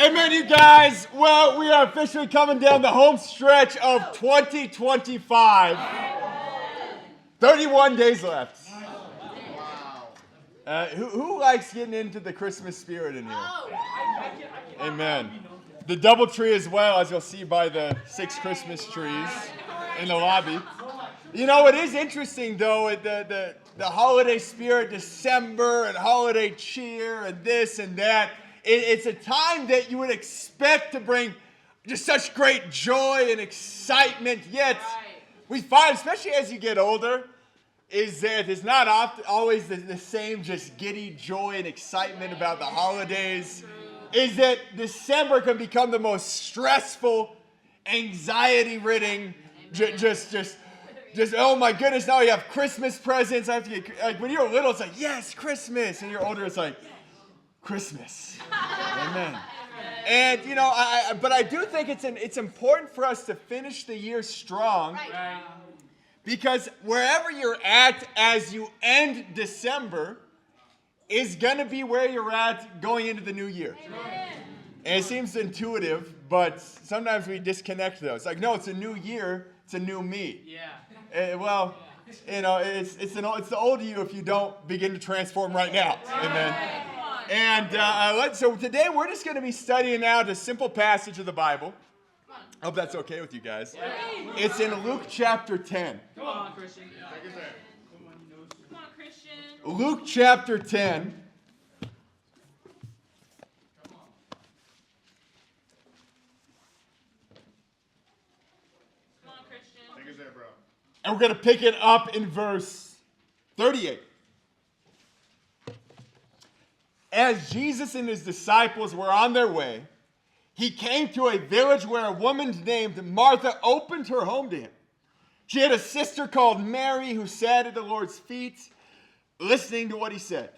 Amen, you guys. Well, we are officially coming down the home stretch of 2025. 31 days left. Who likes getting into the Christmas spirit in here? Amen. The double tree as well, as you'll see by the 6 Christmas trees in the lobby. You know, it is interesting, though, the holiday spirit, December, and holiday cheer, and this and that. It's a time that you would expect to bring just such great joy and excitement, yet we find, especially as you get older, is that it's not always the same just giddy joy and excitement about the holidays. Is that December can become the most stressful, anxiety-ridden, just oh my goodness, now you have Christmas presents. I have to get, like when you're little, it's like, yes, Christmas. And you're older, it's like, Christmas. Amen. And, you know, but I do think it's important for us to finish the year strong. Because wherever you're at as you end December is going to be where you're at going into the new year. And it seems intuitive, but sometimes we disconnect those. Like, no, it's a new year. It's a new me. Well, you know, it's the old you if you don't begin to transform right now. Amen. And so today we're just going to be studying out a simple passage of the Bible. I hope that's okay with you guys. It's in Luke chapter 10. Come on, Christian. Come on, Christian. Luke chapter 10. Come on, Christian. Take us there, bro. And we're going to pick it up in verse 38. As Jesus and his disciples were on their way, he came to a village where a woman named Martha opened her home to him. She had a sister called Mary who sat at the Lord's feet, listening to what he said.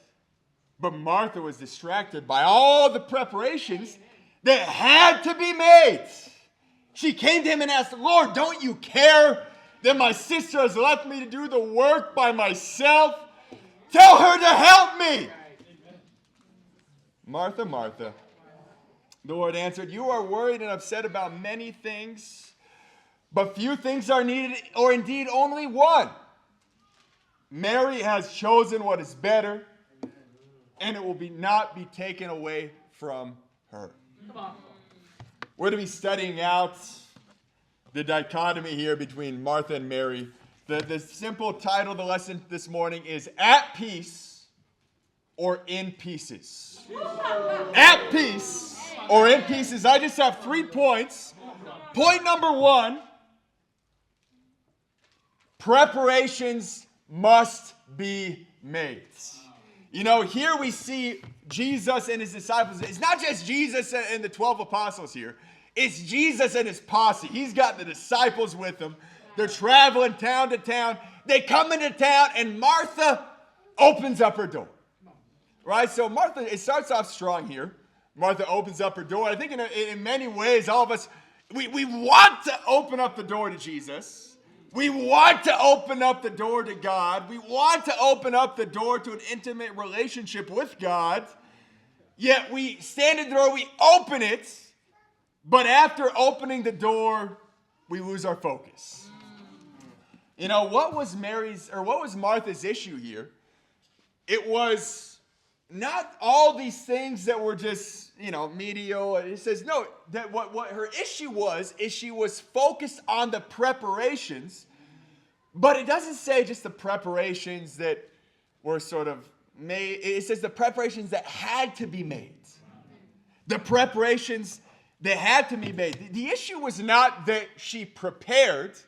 But Martha was distracted by all the preparations that had to be made. She came to him and asked, Lord, don't you care that my sister has left me to do the work by myself? Tell her to help me. Martha, Martha, the Lord answered, you are worried and upset about many things, but few things are needed, or indeed only one. Mary has chosen what is better, and it will not be taken away from her. We're going to be studying out the dichotomy here between Martha and Mary. The simple title of the lesson this morning is At Peace or In Pieces. At peace or in pieces. I just have 3 points. Point number 1, preparations must be made. You know, here we see Jesus and his disciples. It's not just Jesus and the 12 apostles here. It's Jesus and his posse. He's got the disciples with him. They're traveling town to town. They come into town and Martha opens up her door. Right? So Martha, it starts off strong here. Martha opens up her door. I think in many ways, all of us, we want to open up the door to Jesus. We want to open up the door to God. We want to open up the door to an intimate relationship with God. Yet we stand at the door, we open it, but after opening the door, we lose our focus. You know, what was Martha's issue here? It was not all these things that were just, you know, mediocre. It says, no, that what her issue was is she was focused on the preparations, but it doesn't say just the preparations that were sort of made. It says the preparations that had to be made. The preparations that had to be made. The issue was not that she prepared.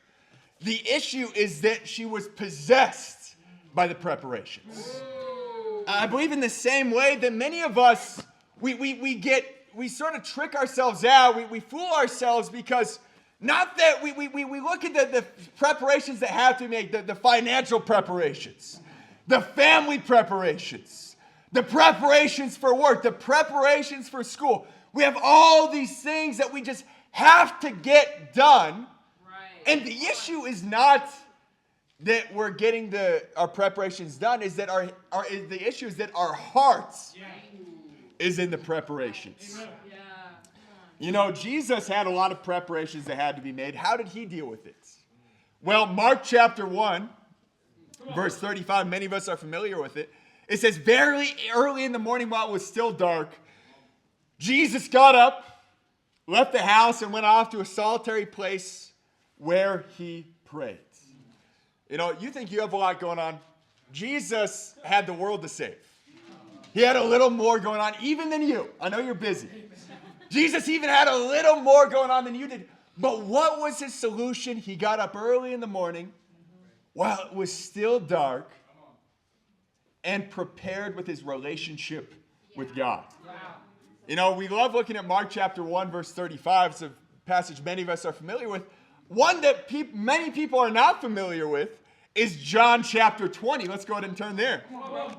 The issue is that she was possessed by the preparations. I believe in the same way that many of us, we sort of trick ourselves out. We fool ourselves because not that we look at the preparations that have to be made, the financial preparations, the family preparations, the preparations for work, the preparations for school. We have all these things that we just have to get done. Right. And the issue is not that we're getting our preparations done, is that the issue is that our hearts is in the preparations. You know, Jesus had a lot of preparations that had to be made. How did he deal with it? Well, Mark chapter 1, verse 35, many of us are familiar with it. It says, very early in the morning while it was still dark, Jesus got up, left the house, and went off to a solitary place where he prayed. You know, you think you have a lot going on. Jesus had the world to save. He had a little more going on, even than you. I know you're busy. Jesus even had a little more going on than you did. But what was his solution? He got up early in the morning while it was still dark and prepared with his relationship with God. You know, we love looking at Mark chapter 1, verse 35. It's a passage many of us are familiar with. One that many people are not familiar with is John chapter 20. Let's go ahead and turn there. Come on,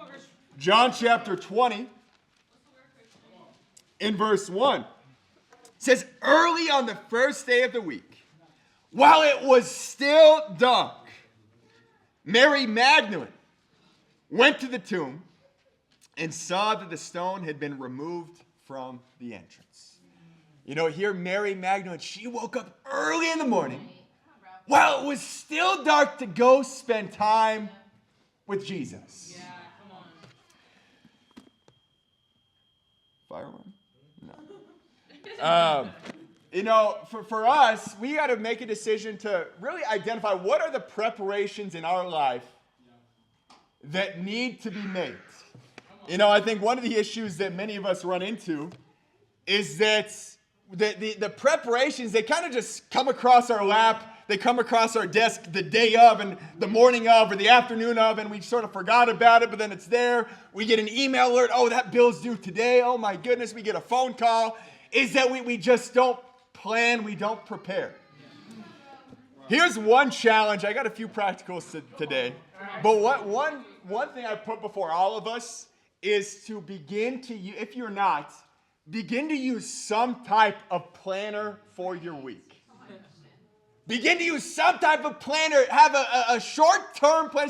Christian. John chapter 20 in verse 1. It says, early on the first day of the week, while it was still dark, Mary Magdalene went to the tomb and saw that the stone had been removed from the entrance. You know, here Mary Magdalene, she woke up early in the morning while it was still dark to go spend time with Jesus. Yeah, come on. Fire alarm? No. You know, for us, we got to make a decision to really identify what are the preparations in our life that need to be made. You know, I think one of the issues that many of us run into is that the preparations, they kind of just come across our lap. They come across our desk the day of and the morning of or the afternoon of, and we sort of forgot about it, but then it's there. We get an email alert. Oh, that bill's due today. Oh, my goodness. We get a phone call. Is that we just don't plan. We don't prepare. Here's one challenge. I got a few practicals today. But one thing I put before all of us is to begin to, if you're not, begin to use some type of planner for your week. Begin to use some type of planner. Have a short-term plan.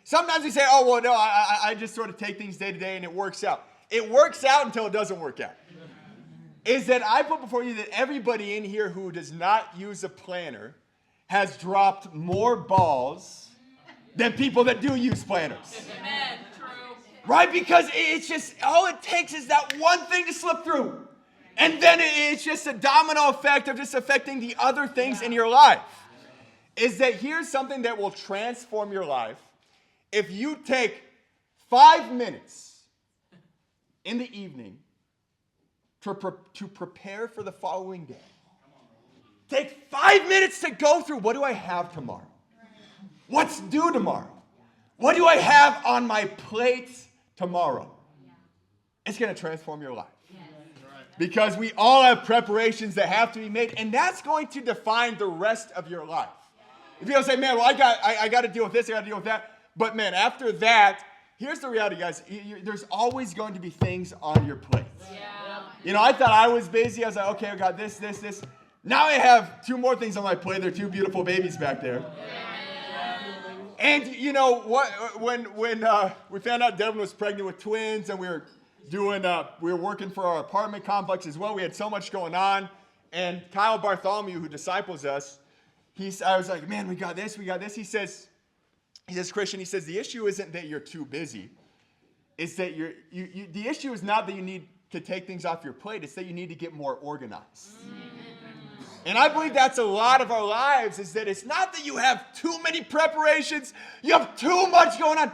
Sometimes we say, oh, well, no, I just sort of take things day to day and it works out. It works out until it doesn't work out. Is that I put before you that everybody in here who does not use a planner has dropped more balls than people that do use planners. Amen. True. Right? Because it's just, all it takes is that one thing to slip through. And then it's just a domino effect of just affecting the other things in your life. Is that here's something that will transform your life. If you take 5 minutes in the evening to prepare for the following day. Take 5 minutes to go through, what do I have tomorrow? What's due tomorrow? What do I have on my plate tomorrow? It's going to transform your life. Because we all have preparations that have to be made, and that's going to define the rest of your life. If you don't say, man, well, I got to deal with this, I got to deal with that. But man, after that, here's the reality, guys. There's always going to be things on your plate. Yeah. You know, I thought I was busy. I was like, okay, I got this. Now I have 2 more things on my plate. There are 2 beautiful babies back there. And you know what? When we found out Devin was pregnant with twins, and we were working for our apartment complex as well. We had so much going on. And Kyle Bartholomew, who disciples us, I was like, man, we got this. He says, Christian, the issue isn't that you're too busy. It's that the issue is not that you need to take things off your plate. It's that you need to get more organized. And I believe that's a lot of our lives, is that it's not that you have too many preparations. You have too much going on.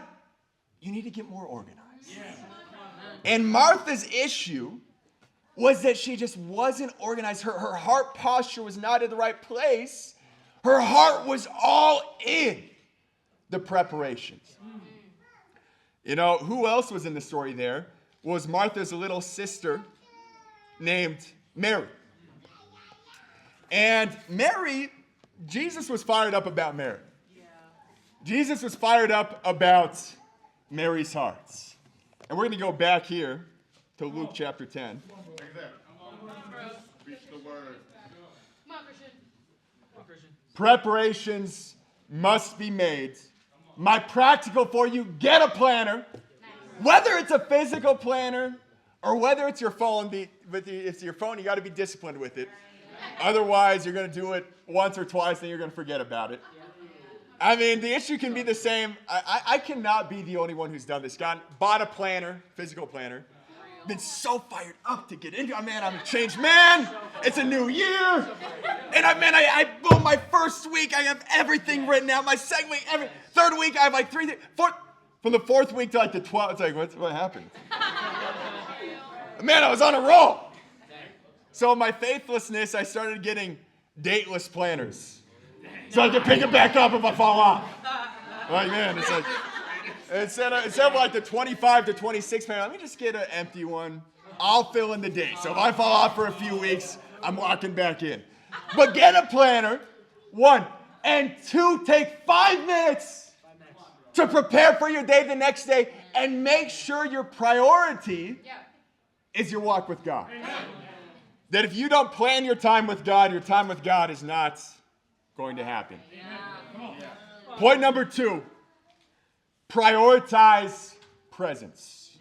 You need to get more organized. And Martha's issue was that she just wasn't organized. Her heart posture was not in the right place. Her heart was all in the preparations. You know, who else was in the story there? Was Martha's little sister named Mary. And Mary, Jesus was fired up about Mary. Jesus was fired up about Mary's hearts. And we're going to go back here to Luke chapter 10. Preparations must be made. My practical for you, get a planner. Whether it's a physical planner or whether it's your phone, it's your phone, you got to be disciplined with it. Otherwise, you're going to do it once or twice, then you're going to forget about it. I mean, the issue can be the same. I cannot be the only one who's done this. Bought a planner, physical planner. Been so fired up to get into it. Man, I'm a changed man. It's a new year. And I boom, my first week, I have everything written out. My second week, third week, I have like from the fourth week to like the 12th, it's like, what happened? Man, I was on a roll. So in my faithlessness, I started getting dateless planners. So I can pick it back up if I fall off. Like, man, it's like, instead of like the 25 to 26 planner, let me just get an empty one. I'll fill in the date. So if I fall off for a few weeks, I'm locking back in. But get a planner, 1. And 2, take 5 minutes to prepare for your day the next day and make sure your priority is your walk with God. That if you don't plan your time with God is not going to happen. Point number 2, prioritize presence.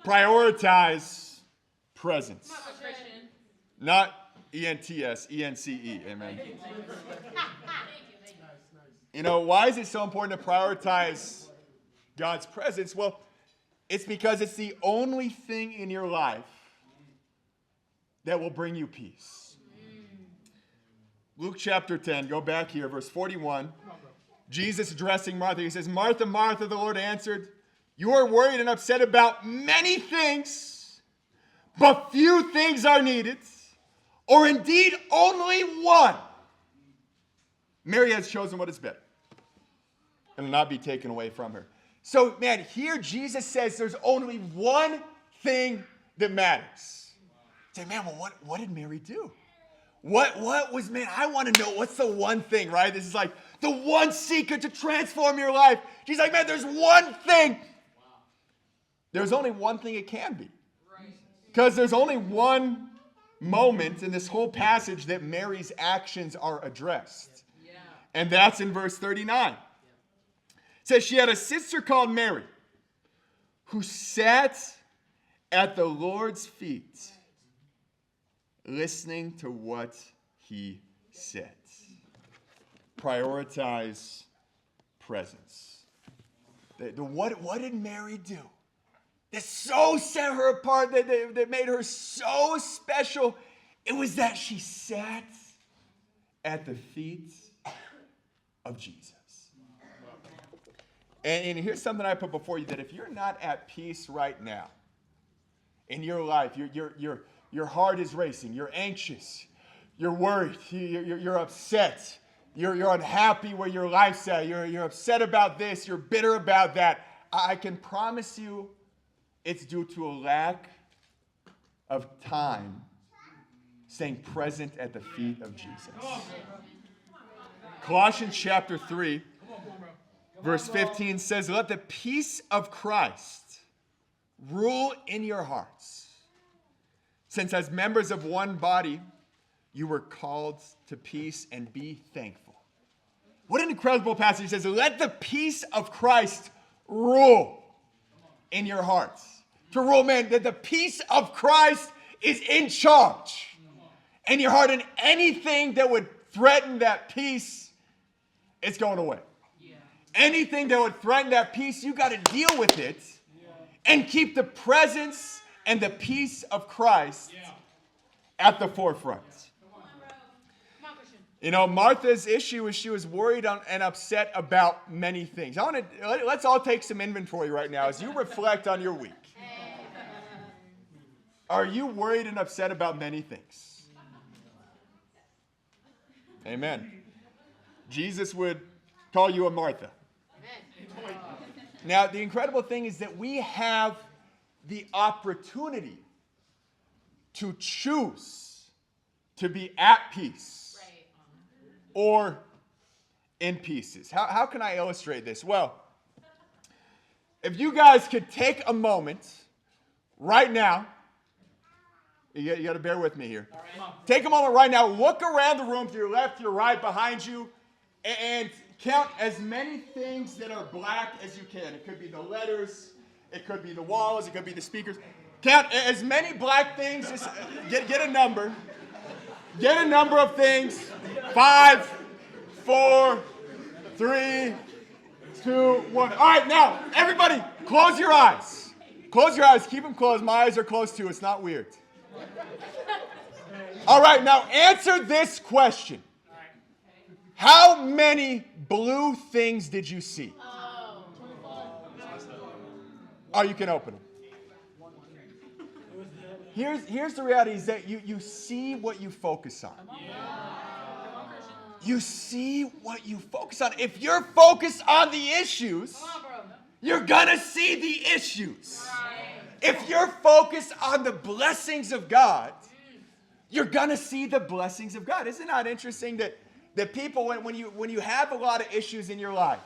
Prioritize presence. Not E-N-T-S, E-N-C-E. Amen. You know, why is it so important to prioritize God's presence? Well, it's because it's the only thing in your life that will bring you peace. Luke chapter 10, go back here, verse 41. Jesus addressing Martha, he says, Martha, Martha, the Lord answered, you are worried and upset about many things, but few things are needed, or indeed only one. Mary has chosen what is better, and will not be taken away from her. So, man, here Jesus says there's only one thing that matters. Say, man, well, what did Mary do? What was, man, I want to know what's the one thing, right? This is like the one secret to transform your life. She's like, man, there's one thing. There's only one thing it can be. Because there's only one moment in this whole passage that Mary's actions are addressed. And that's in verse 39. It says she had a sister called Mary who sat at the Lord's feet listening to what he said. Prioritize presence. What did Mary do that so set her apart, that made her so special? It was that she sat at the feet of Jesus. And here's something I put before you, that if you're not at peace right now in your life, your heart is racing, you're anxious, you're worried, you're upset, you're unhappy where your life's at, you're upset about this, you're bitter about that, I can promise you it's due to a lack of time staying present at the feet of Jesus. Colossians chapter 3, verse 15 says, let the peace of Christ rule in your hearts, since as members of one body, you were called to peace, and be thankful. What an incredible passage. It says, let the peace of Christ rule in your hearts. To rule, man, that the peace of Christ is in charge in your heart, and anything that would threaten that peace, it's going away. Anything that would threaten that peace, you got to deal with it and keep the presence and the peace of Christ at the forefront. You know, Martha's issue is she was worried and upset about many things. Let's all take some inventory right now as you reflect on your week. Are you worried and upset about many things? Amen. Jesus would call you a Martha. Now, the incredible thing is that we have the opportunity to choose to be at peace or in pieces. How can I illustrate this? Well, if you guys could take a moment right now, you got to bear with me here. Take a moment right now, look around the room to your left, to your right, behind you, and count as many things that are black as you can. It could be the letters, it could be the walls, it could be the speakers. Count as many black things. Just get a number. Get a number of things. 5, 4, 3, 2, 1. All right, now, everybody, close your eyes. Close your eyes. Keep them closed. My eyes are closed too. It's not weird. All right, now answer this question. How many blue things did you see? Oh, you can open them. Here's the reality is that you see what you focus on. You see what you focus on. If you're focused on the issues, you're going to see the issues. If you're focused on the blessings of God, you're going to see the blessings of God. Isn't that interesting that people, when you have a lot of issues in your life,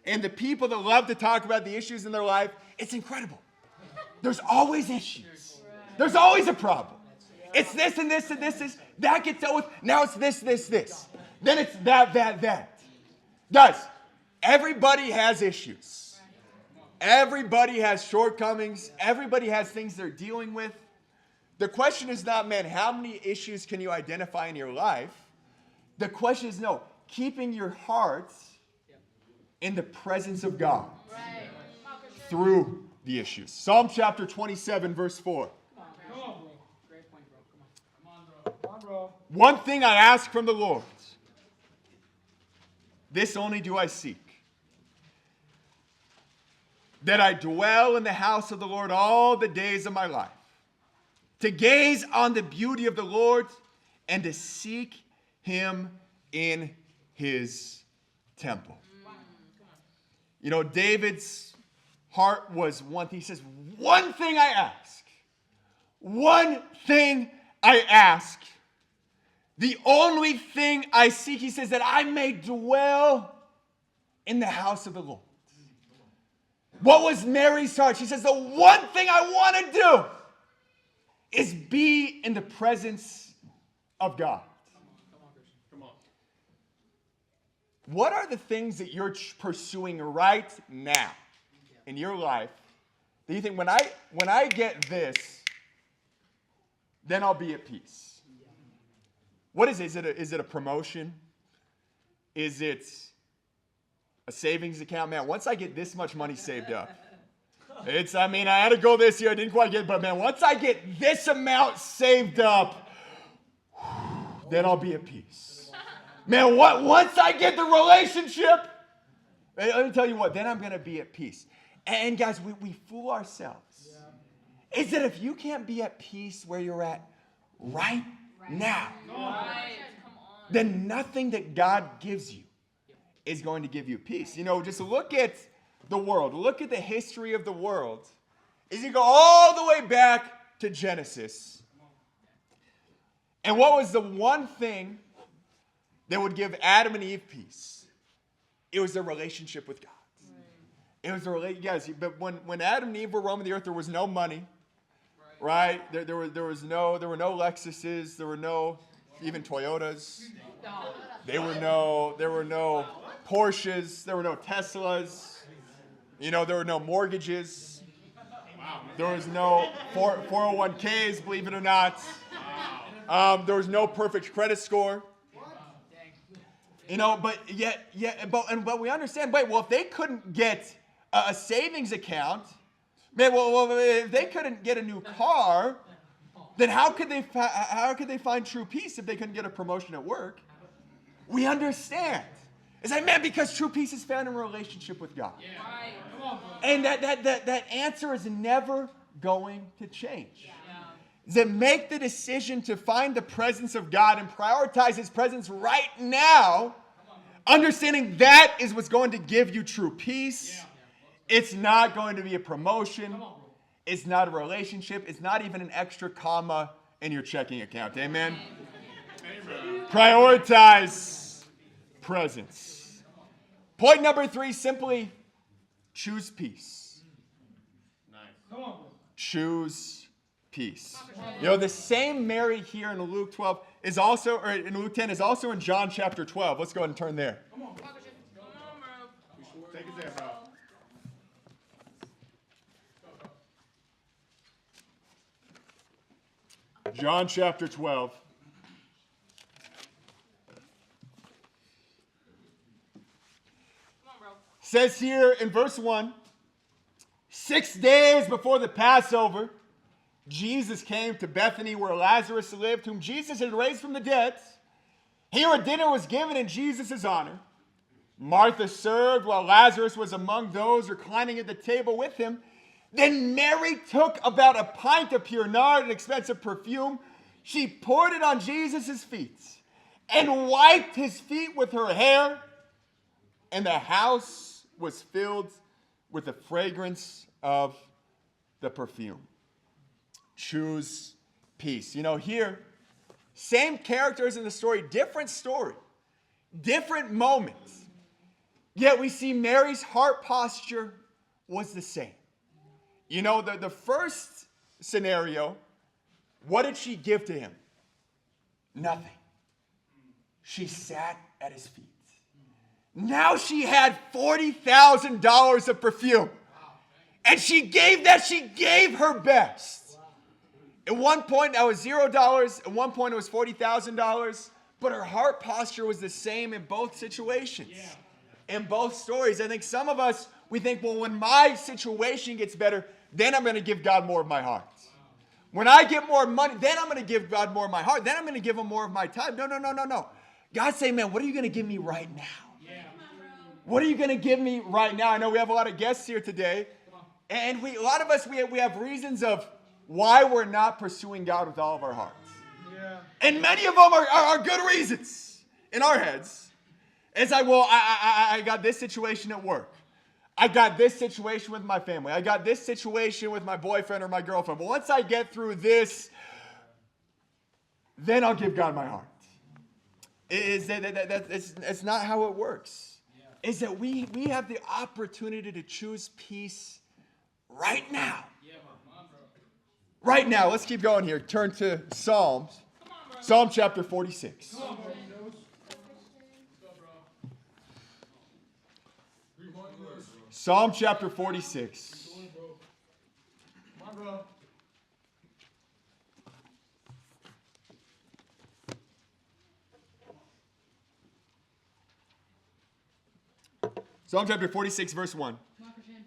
and the people that love to talk about the issues in their life, it's incredible. There's always issues. There's always a problem. It's this and this and this. That gets dealt with. Now it's this. Then it's that. Guys, everybody has issues. Everybody has shortcomings. Everybody has things they're dealing with. The question is not, man, how many issues can you identify in your life? The question is, no, keeping your heart in the presence of God through the issues. Psalm chapter 27, verse 4. One thing I ask from the Lord, this only do I seek, that I dwell in the house of the Lord all the days of my life, to gaze on the beauty of the Lord and to seek him in his temple. You know, David's heart was one thing. He says, one thing I ask. One thing I ask. The only thing I seek, he says, that I may dwell in the house of the Lord. What was Mary's heart? She says, the one thing I want to do is be in the presence of God. Come on. What are the things that you're pursuing right now in your life that you think, when I get this, then I'll be at peace? What is it? Is it a promotion? Is it a savings account? Man, once I get this much money saved up, I had to go this year. I didn't quite get it, but man, once I get this amount saved up, then I'll be at peace. Man, once I get the relationship, let me tell you what, then I'm going to be at peace. And guys, we fool ourselves. Is that if you can't be at peace where you're at right now, then nothing that God gives you is going to give you peace. You know, just look at the world. Look at the history of the world. Is you go all the way back to Genesis. And what was the one thing that would give Adam and Eve peace? It was their relationship with God. It was the relationship. Yes, but when Adam and Eve were roaming the earth, there was no money. Right? There were no Lexuses. There were no even Toyotas. There were no Porsches. There were no Teslas. You know, there were no mortgages. There was no 401ks, believe it or not. There was no perfect credit score. You know, but we understand. Wait, well, if they couldn't get a savings account, man, well, if they couldn't get a new car, then how could they find true peace if they couldn't get a promotion at work? We understand. It's like, man, because true peace is found in a relationship with God. Yeah. And that answer is never going to change. That make the decision to find the presence of God and prioritize his presence right now, understanding that is what's going to give you true peace. It's not going to be a promotion. It's not a relationship. It's not even an extra comma in your checking account. Amen? Prioritize presence. Point number 3, simply choose peace. Choose peace. You know, the same Mary here in Luke 12 is also, or in Luke 10 is also in John chapter 12. Let's go ahead and turn there. Come on, bro. Take it there, bro. John chapter 12. Come on, bro. Says here in verse 1, 6 days before the Passover, Jesus came to Bethany where Lazarus lived, whom Jesus had raised from the dead. Here a dinner was given in Jesus' honor. Martha served while Lazarus was among those reclining at the table with him. Then Mary took about a pint of pure nard, an expensive perfume. She poured it on Jesus' feet and wiped his feet with her hair. And the house was filled with the fragrance of the perfume. Choose peace. You know, here, same characters in the story, different story, different moments. Yet we see Mary's heart posture was the same. You know, the first scenario, what did she give to him? Nothing. She sat at his feet. Now she had $40,000 of perfume. And she gave her best. At one point, that was $0. At one point, it was $40,000. But her heart posture was the same in both situations. In both stories. I think some of us, we think, well, when my situation gets better, then I'm going to give God more of my heart. When I get more money, then I'm going to give God more of my heart. Then I'm going to give him more of my time. No. God's saying, man, what are you going to give me right now? What are you going to give me right now? I know we have a lot of guests here today. And a lot of us, we have reasons of why we're not pursuing God with all of our hearts. Yeah. And many of them are good reasons in our heads. It's like, well, I got this situation at work. I got this situation with my family. I got this situation with my boyfriend or my girlfriend. But once I get through this, then I'll give God my heart. It's not how it works. Yeah. Is that we have the opportunity to choose peace right now. Yeah, right now. Let's keep going here. Turn to Psalms. Psalm chapter 46. Come on, bro. Psalm chapter 46. Come on, bro. Psalm chapter 46, verse 1. Come on, Christian.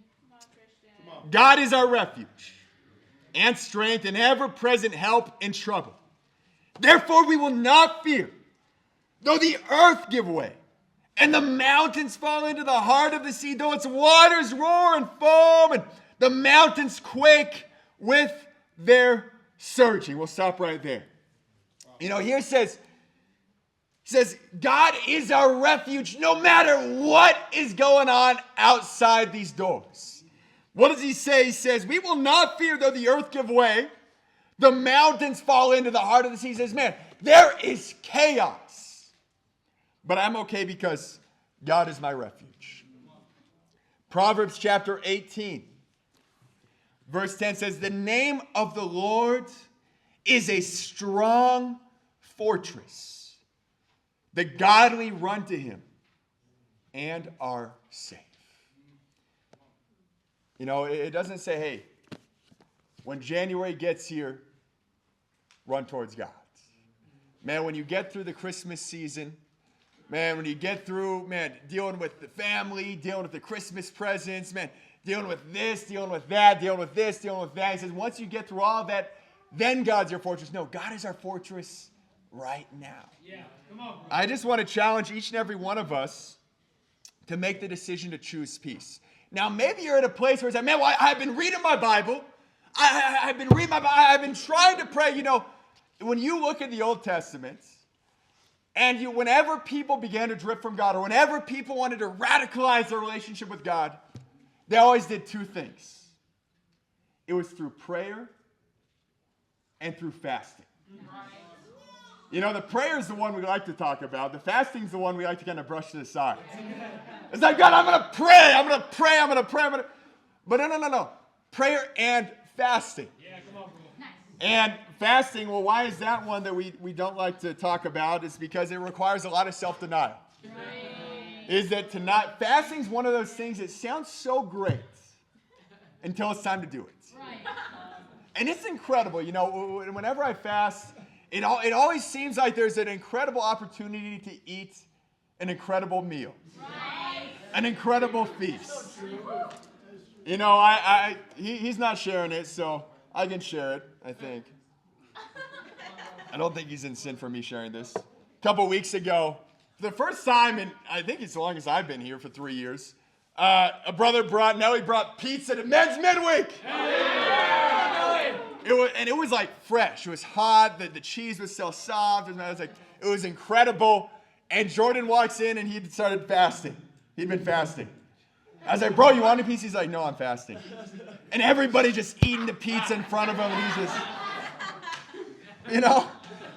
God is our refuge and strength and ever-present help in trouble. Therefore we will not fear, though the earth give way, and the mountains fall into the heart of the sea, though its waters roar and foam, and the mountains quake with their surging. We'll stop right there. You know, here it says, God is our refuge no matter what is going on outside these doors. What does he say? He says, we will not fear though the earth give way, the mountains fall into the heart of the sea. He says, man, there is chaos. But I'm okay because God is my refuge. Proverbs chapter 18, verse 10 says, the name of the Lord is a strong fortress. The godly run to him and are safe. You know, it doesn't say, hey, when January gets here, run towards God. Man, when you get through the Christmas season, man, when you get through, man, dealing with the family, dealing with the Christmas presents, man, dealing with this, dealing with that, dealing with this, dealing with that. He says, once you get through all of that, then God's your fortress. No, God is our fortress right now. Yeah, come on, bro. I just want to challenge each and every one of us to make the decision to choose peace. Now, maybe you're at a place where it's like, man, well, I've been reading my Bible. I've been reading my Bible. I've been trying to pray. You know, when you look at the Old Testament, and whenever people began to drift from God, or whenever people wanted to radicalize their relationship with God, they always did two things. It was through prayer and through fasting. You know, the prayer is the one we like to talk about. The fasting is the one we like to kind of brush to the side. It's like, God, I'm going to pray. I'm going to pray. I'm going to pray. But no. Prayer and fasting. Yeah, come on, bro. And fasting, well, why is that one that we don't like to talk about? It's because it requires a lot of self-denial. Right. Is that fasting is one of those things that sounds so great until it's time to do it. Right. And it's incredible. You know, whenever I fast, it always seems like there's an incredible opportunity to eat an incredible meal. Right. An incredible feast. You know, he's not sharing it, so I can share it, I think. I don't think he's in sin for me sharing this. A couple weeks ago, for the first time, and I think it's the longest I've been here for 3 years, a brother Nelly brought pizza to men's midweek. It was like fresh. It was hot. The cheese was so soft. It was incredible. And Jordan walks in and he started fasting. He'd been fasting. I was like, bro, you want a piece? He's like, no, I'm fasting. And everybody just eating the pizza in front of him, and he's just, you know.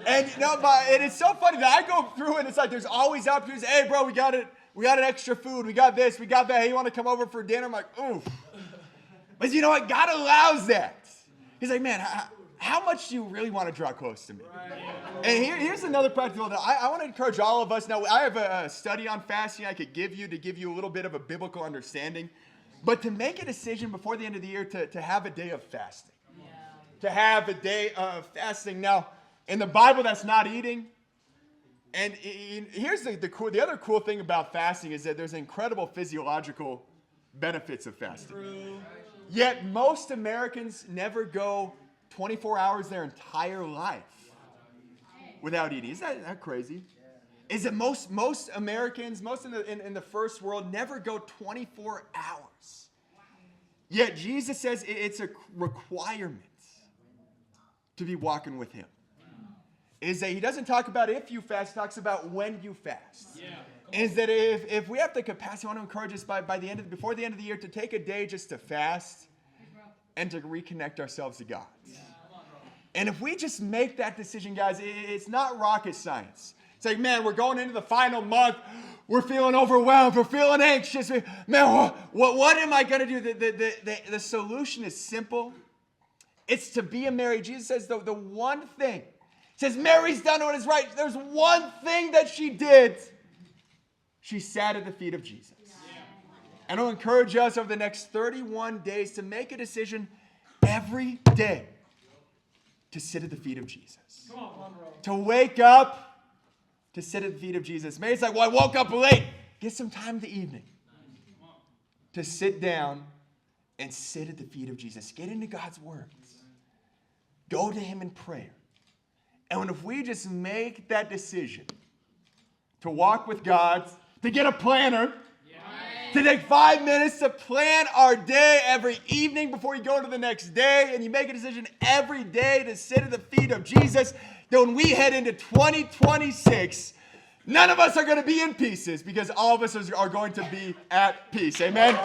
And and it's so funny that I go through and it's like there's always opportunities. Hey, bro, we got it. We got an extra food. We got this. We got that. Hey, you want to come over for dinner? I'm like, oof. But you know what? God allows that. He's like, man, how much do you really want to draw close to me? Right. And here's another practical note. I want to encourage all of us. Now, I have a study on fasting I could give you to give you a little bit of a biblical understanding. But to make a decision before the end of the year to have a day of fasting. Yeah. To have a day of fasting. Now, in the Bible, that's not eating. And here's the other cool thing about fasting is that there's incredible physiological benefits of fasting. True. Yet most Americans never go 24 hours their entire life without eating. Isn't that crazy? Is that most Americans, most in the first world, never go 24 hours. Yet Jesus says it's a requirement to be walking with him. Is that he doesn't talk about if you fast, he talks about when you fast. Yeah. Is that if we have the capacity, I want to encourage us before the end of the year to take a day just to fast and to reconnect ourselves to God. Yeah. And if we just make that decision, guys, it's not rocket science. It's like, man, we're going into the final month. We're feeling overwhelmed. We're feeling anxious. Man, what am I going to do? The solution is simple. It's to be a Mary. Jesus says the one thing. He says, Mary's done what is right. There's one thing that she did. She sat at the feet of Jesus. Yeah. And I'll encourage us over the next 31 days to make a decision every day to sit at the feet of Jesus. Come on, bro. To wake up, to sit at the feet of Jesus. Maybe it's like, well, I woke up late. Get some time in the evening to sit down and sit at the feet of Jesus. Get into God's words. Go to him in prayer. And if we just make that decision to walk with God, to get a planner, to take 5 minutes to plan our day every evening before you go to the next day, and you make a decision every day to sit at the feet of Jesus, then when we head into 2026, none of us are going to be in pieces because all of us are going to be at peace. Amen?